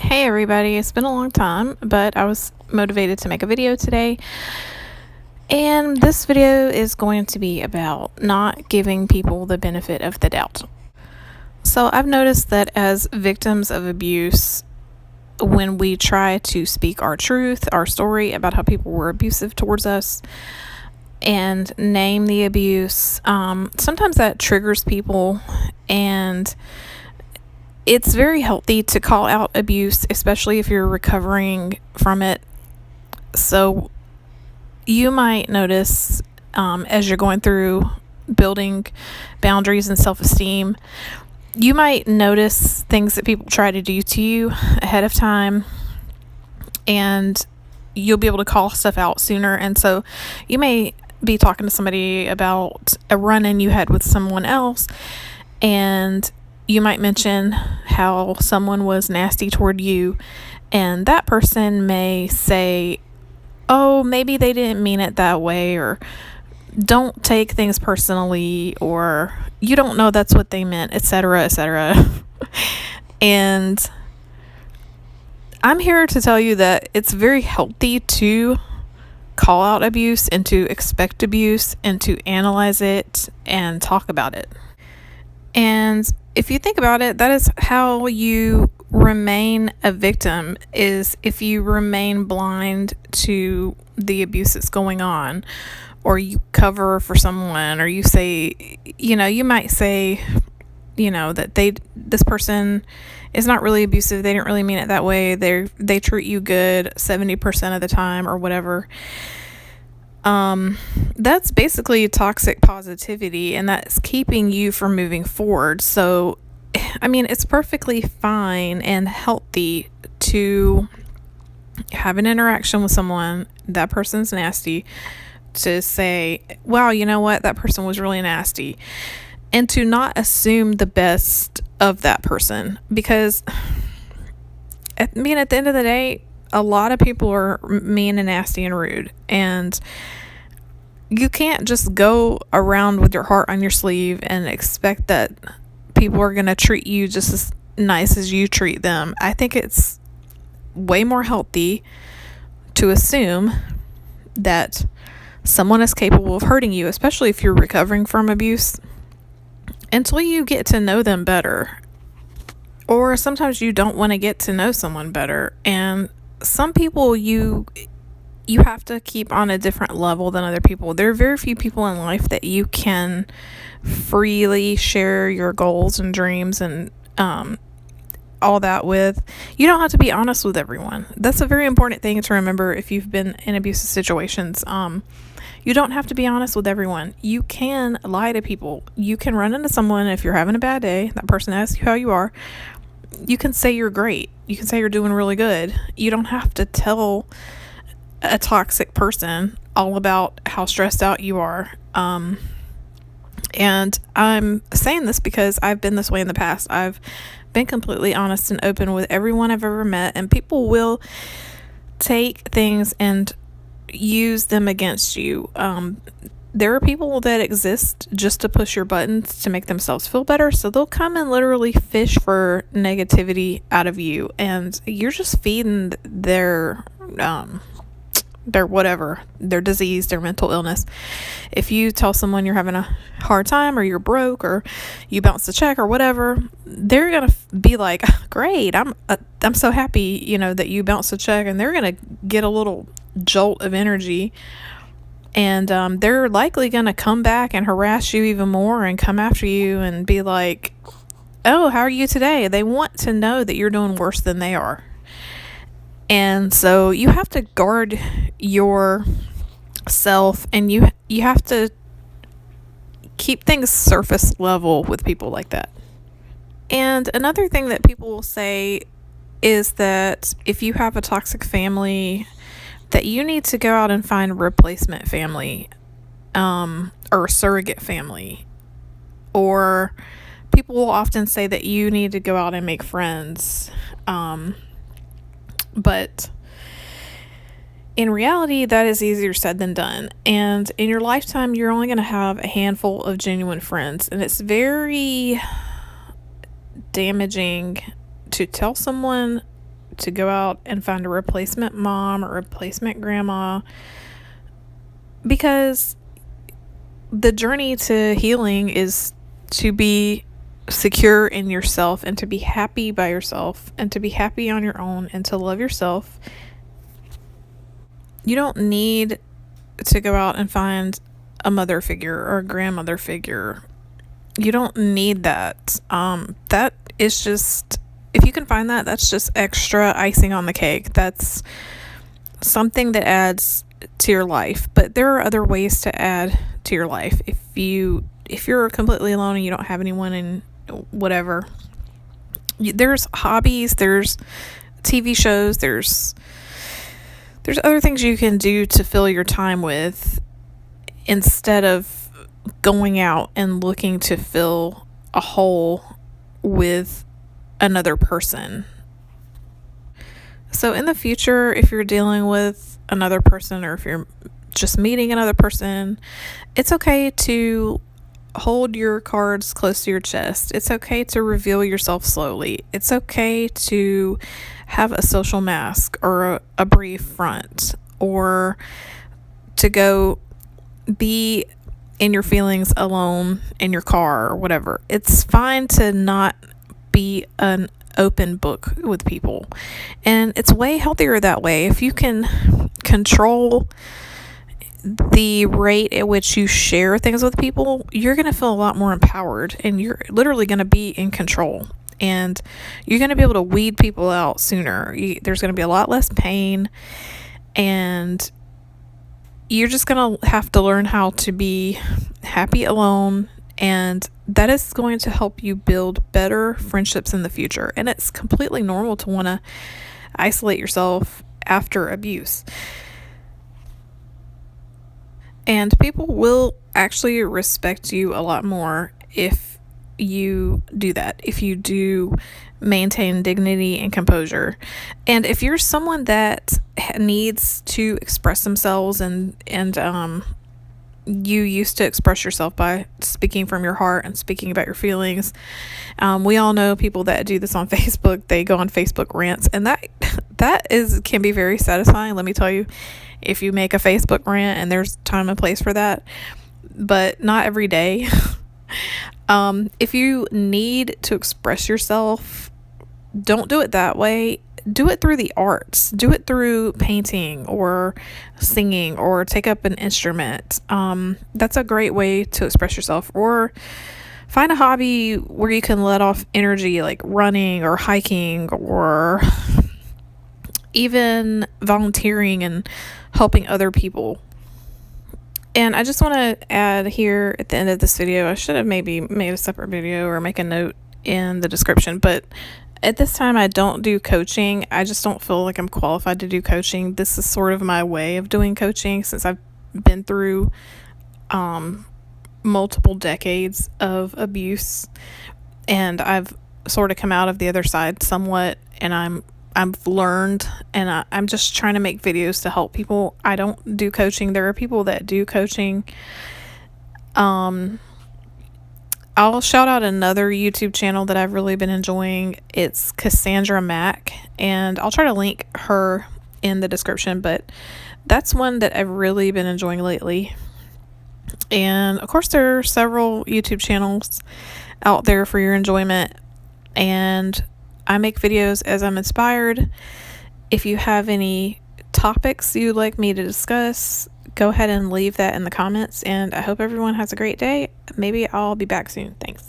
Hey everybody, it's been a long time, but I was motivated to make a video today. And this video is going to be about not giving people the benefit of the doubt. So I've noticed that as victims of abuse, when we try to speak our truth, our story about how people were abusive towards us, and name the abuse, sometimes that triggers people, and it's very healthy to call out abuse, especially if you're recovering from it. So you might notice as you're going through building boundaries and self-esteem, you might notice things that people try to do to you ahead of time, and you'll be able to call stuff out sooner. And so you may be talking to somebody about a run-in you had with someone else, and you might mention how someone was nasty toward you, and that person may say, oh, maybe they didn't mean it that way, or don't take things personally, or you don't know that's what they meant, etc., etc. And I'm here to tell you that it's very healthy to call out abuse and to expect abuse and to analyze it and talk about it. And if you think about it, that is how you remain a victim, is if you remain blind to the abuse that's going on, or you cover for someone, or you say, you might say, that this person is not really abusive, they didn't really mean it that way, they treat you good 70% of the time, or whatever. That's basically toxic positivity, and that's keeping you from moving forward. So, it's perfectly fine and healthy to have an interaction with someone, that person's nasty, to say, wow, you know what, that person was really nasty, and to not assume the best of that person, because at the end of the day, a lot of people are mean and nasty and rude, and you can't just go around with your heart on your sleeve and expect that people are going to treat you just as nice as you treat them. I think it's way more healthy to assume that someone is capable of hurting you, especially if you're recovering from abuse, until you get to know them better. Or sometimes you don't want to get to know someone better, and some people you have to keep on a different level than other people. There are very few people in life that you can freely share your goals and dreams and all that with. You don't have to be honest with everyone. That's a very important thing to remember if you've been in abusive situations. You don't have to be honest with everyone. You can lie to people. You can run into someone if you're having a bad day, that person asks you how you are. You can say you're great. You can say you're doing really good. You don't have to tell a toxic person all about how stressed out you are. And I'm saying this because I've been this way in the past. I've been completely honest and open with everyone I've ever met, and people will take things and use them against you. There are people that exist just to push your buttons to make themselves feel better, so they'll come and literally fish for negativity out of you, and you're just feeding their whatever, their disease, their mental illness. If you tell someone you're having a hard time, or you're broke, or you bounce the check, or whatever, they're gonna be like, great, I'm so happy that you bounced the check, and they're gonna get a little jolt of energy, and they're likely gonna come back and harass you even more and come after you and be like, oh, how are you today? They want to know that you're doing worse than they are. And so you have to guard yourself, and you have to keep things surface level with people like that. And another thing that people will say is that if you have a toxic family, that you need to go out and find a replacement family, or a surrogate family. Or people will often say that you need to go out and make friends. But in reality, that is easier said than done. And in your lifetime, you're only going to have a handful of genuine friends. And it's very damaging to tell someone to go out and find a replacement mom or replacement grandma, because the journey to healing is to be secure in yourself and to be happy by yourself and to be happy on your own and to love yourself. You don't need to go out and find a mother figure or a grandmother figure. You don't need that. That is just, if you can find that, that's just extra icing on the cake. That's something that adds to your life. But there are other ways to add to your life. If you're completely alone and you don't have anyone and whatever, there's hobbies, there's TV shows, there's other things you can do to fill your time with instead of going out and looking to fill a hole with another person. So in the future, if you're dealing with another person or if you're just meeting another person, it's okay to hold your cards close to your chest. It's okay to reveal yourself slowly. It's okay to have a social mask or a brave front, or to go be in your feelings alone in your car or whatever. It's fine to not be an open book with people, and it's way healthier that way. If you can control the rate at which you share things with people, you're going to feel a lot more empowered, and you're literally going to be in control, and you're going to be able to weed people out sooner. There's going to be a lot less pain, and you're just going to have to learn how to be happy alone, and that is going to help you build better friendships in the future. And it's completely normal to want to isolate yourself after abuse. And people will actually respect you a lot more if you do that, if you do maintain dignity and composure. And if you're someone that needs to express themselves and you used to express yourself by speaking from your heart and speaking about your feelings, we all know people that do this on Facebook. They go on Facebook rants, and that can be very satisfying, let me tell you, if you make a Facebook rant, and there's time and place for that, but not every day. If you need to express yourself, don't do it that way. Do it through the arts. Do it through painting or singing or take up an instrument. That's a great way to express yourself. Or find a hobby where you can let off energy, like running or hiking, or even volunteering and helping other people. And I just want to add here at the end of this video, I should have maybe made a separate video or make a note in the description, but at this time I don't do coaching. I just don't feel like I'm qualified to do coaching. This is sort of my way of doing coaching since I've been through multiple decades of abuse, and I've sort of come out of the other side somewhat, and I've learned, and I'm just trying to make videos to help people. I don't do coaching. There are people that do coaching. I'll shout out another YouTube channel that I've really been enjoying. It's Cassandra Mack, and I'll try to link her in the description, but that's one that I've really been enjoying lately. And of course, there are several YouTube channels out there for your enjoyment, and I make videos as I'm inspired. If you have any topics you'd like me to discuss, go ahead and leave that in the comments, and I hope everyone has a great day. Maybe I'll be back soon. Thanks.